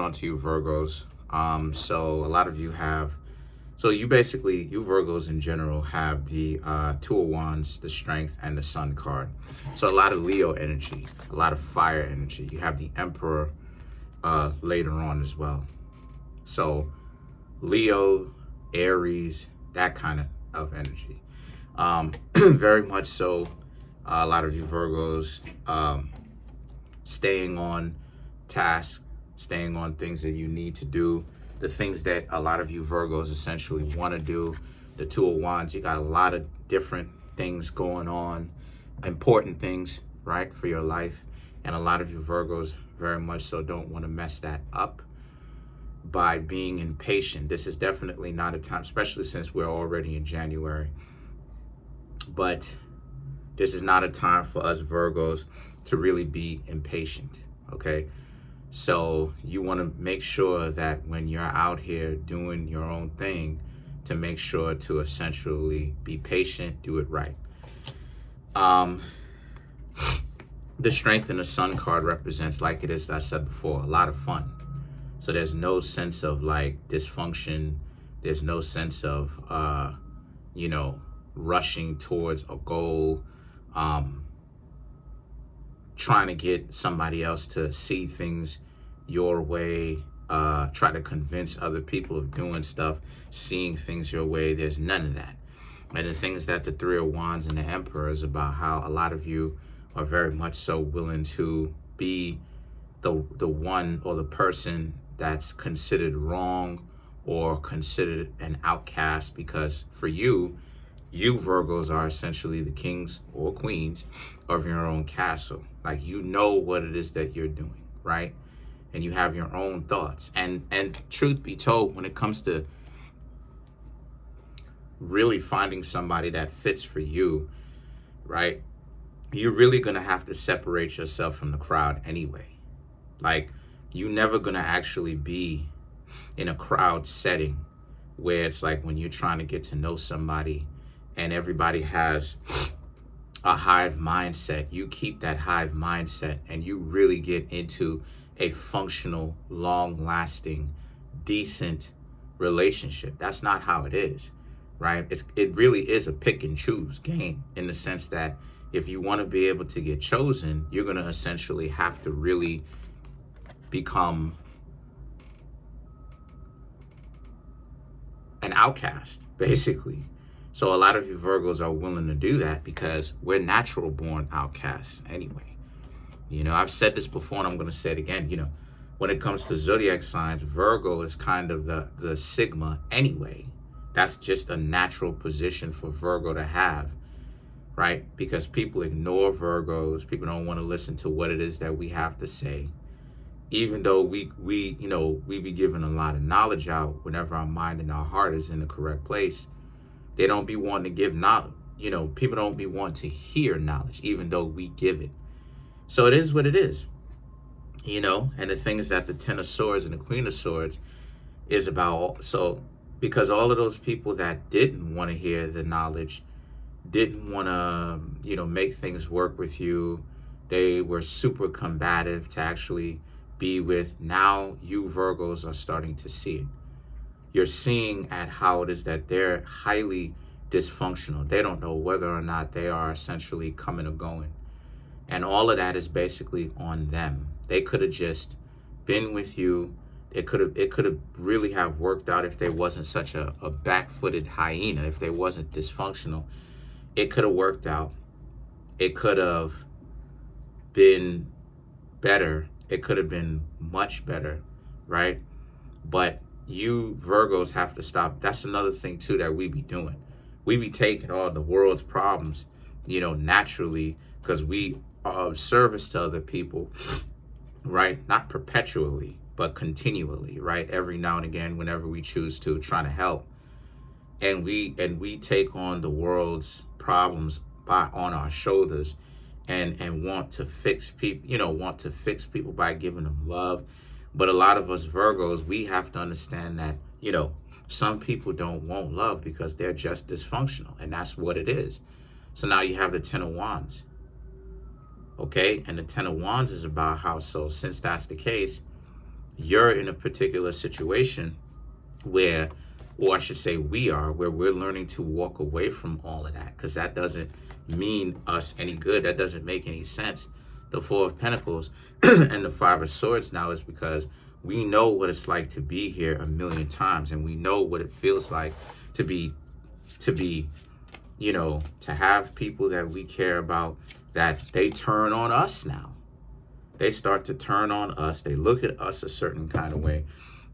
on to you, Virgos. So a lot of you have, so you basically, you Virgos in general have the Two of Wands, the Strength, and the Sun card. So a lot of Leo energy, a lot of fire energy. You have the Emperor later on as well. So Leo, Aries, that kind of energy. Very much so. A lot of you Virgos staying on task, staying on things that you need to do, the things that a lot of you Virgos essentially want to do. The Two of Wands, you got a lot of different things going on, important things, right, for your life. And a lot of you Virgos very much so don't want to mess that up by being impatient. This is definitely not a time, especially since we're already in January. But this is not a time for us Virgos to really be impatient, okay? So you want to make sure that when you're out here doing your own thing, to make sure to essentially be patient, do it right. The Strength in the Sun card represents, like it is, I said before, a lot of fun. So there's no sense of like dysfunction. There's no sense of, rushing towards a goal, trying to get somebody else to see things your way, try to convince other people of doing stuff, seeing things your way. There's none of that. And the things that the Three of Wands and the Emperor is about, how a lot of you are very much so willing to be the one or the person that's considered wrong or considered an outcast, because for you Virgos are essentially the kings or queens of your own castle. Like, you know what it is that you're doing, right? And you have your own thoughts. And truth be told, when it comes to really finding somebody that fits for you, right, you're really going to have to separate yourself from the crowd anyway. Like, you're never going to actually be in a crowd setting where it's like when you're trying to get to know somebody and everybody has a hive mindset. You keep that hive mindset and you really get into a functional, long-lasting, decent relationship. That's not how it is, right? It really is a pick and choose game, in the sense that if you want to be able to get chosen, you're going to essentially have to really become an outcast, basically. So a lot of you Virgos are willing to do that because we're natural born outcasts anyway. I've said this before and I'm going to say it again. When it comes to zodiac signs, Virgo is kind of the sigma anyway. That's just a natural position for Virgo to have, right? Because people ignore Virgos. People don't want to listen to what it is that we have to say. Even though we be giving a lot of knowledge out whenever our mind and our heart is in the correct place. They don't be wanting to give knowledge. People don't be wanting to hear knowledge, even though we give it. So it is what it is, and the thing is that the Ten of Swords and the Queen of Swords is about. So because all of those people that didn't want to hear the knowledge, didn't want to, make things work with you, they were super combative to actually be with. Now you Virgos are starting to see it. You're seeing at how it is that they're highly dysfunctional. They don't know whether or not they are essentially coming or going. And all of that is basically on them. They could have just been with you. It could have really have worked out if they wasn't such a back-footed hyena, if they wasn't dysfunctional. It could have worked out. It could have been better. It could have been much better, right? But you Virgos have to stop. That's another thing too that we be doing. We be taking all the world's problems, naturally, because we are of service to other people, right? Not perpetually, but continually, right? Every now and again, whenever we choose to, trying to help. And we take on the world's problems on our shoulders and want to fix people, by giving them love. But a lot of us Virgos, we have to understand that, some people don't want love because they're just dysfunctional, and that's what it is. So now you have the Ten of Wands, okay? And the Ten of Wands is about how, so since that's the case, you're in a particular situation where, or I should say we are, where we're learning to walk away from all of that, because that doesn't mean us any good. That doesn't make any sense. The Four of Pentacles and the Five of Swords now is because we know what it's like to be here a million times, and we know what it feels like to be, to have people that we care about, that they turn on us now. They start to turn on us. They look at us a certain kind of way.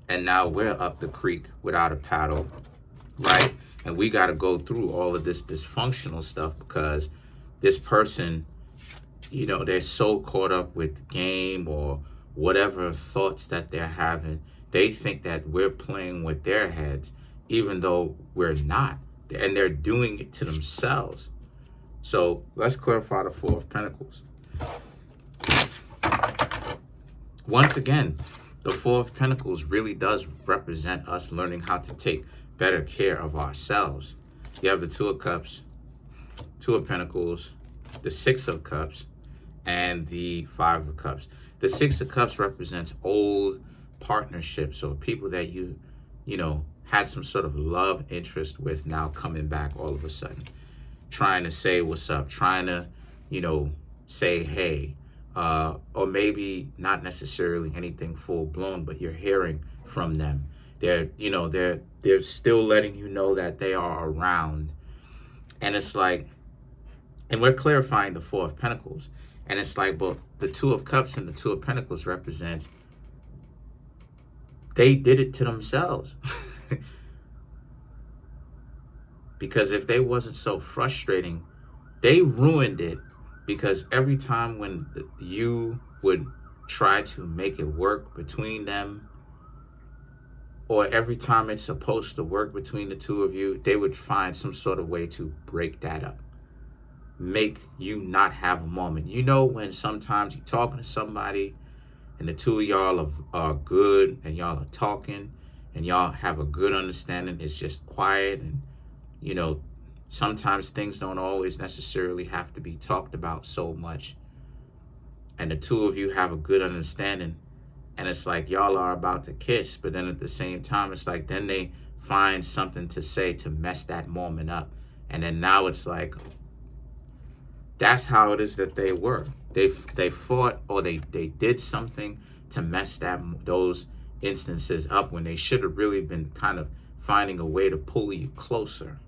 And now we're up the creek without a paddle, right? And we got to go through all of this dysfunctional stuff because this person, they're so caught up with game or whatever thoughts that they're having. They think that we're playing with their heads, even though we're not. And they're doing it to themselves. So let's clarify the Four of Pentacles. Once again, the Four of Pentacles really does represent us learning how to take better care of ourselves. You have the Two of Cups, Two of Pentacles, the Six of Cups, and the Five of Cups. The Six of Cups represents old partnerships or people that you had some sort of love interest with now coming back all of a sudden. Trying to say what's up, trying to, say hey. Or maybe not necessarily anything full blown, but you're hearing from them. They're still letting you know that they are around. And it's like, and we're clarifying the Four of Pentacles. And it's like, but the Two of Cups and the Two of Pentacles represents they did it to themselves. Because if they wasn't so frustrating, they ruined it. Because every time when you would try to make it work between them, or every time it's supposed to work between the two of you, they would find some sort of way to break that up. Make you not have a moment. When sometimes you're talking to somebody and the two of y'all are good and y'all are talking and y'all have a good understanding, it's just quiet and, sometimes things don't always necessarily have to be talked about so much. And the two of you have a good understanding. And it's like y'all are about to kiss. But then at the same time, it's like then they find something to say to mess that moment up. And then now it's like, that's how it is that they were. They fought or they did something to mess those instances up when they should have really been kind of finding a way to pull you closer.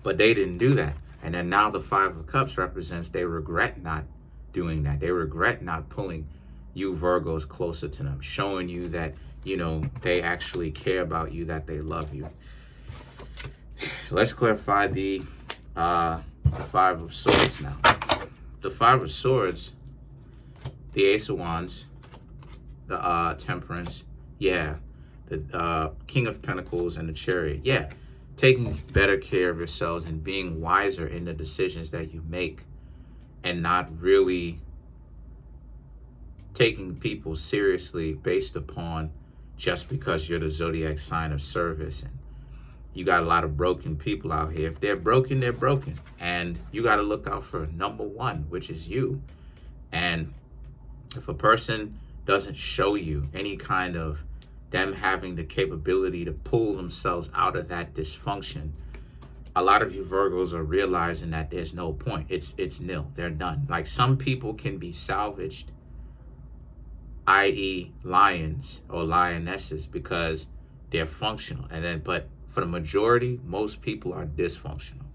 But they didn't do that. And then now the Five of Cups represents they regret not doing that. They regret not pulling you Virgos closer to them, showing you that, they actually care about you, that they love you. Let's clarify the Five of Swords now. The Five of Swords, the Ace of Wands, the Temperance, the King of Pentacles and the Chariot, taking better care of yourselves and being wiser in the decisions that you make and not really taking people seriously based upon just because you're the zodiac sign of service. And you got a lot of broken people out here. If they're broken, they're broken. And you got to look out for number one, which is you. And if a person doesn't show you any kind of them having the capability to pull themselves out of that dysfunction, a lot of you Virgos are realizing that there's no point. It's nil. They're done. Like some people can be salvaged, i.e. lions or lionesses, because they're functional. But for the majority, most people are dysfunctional.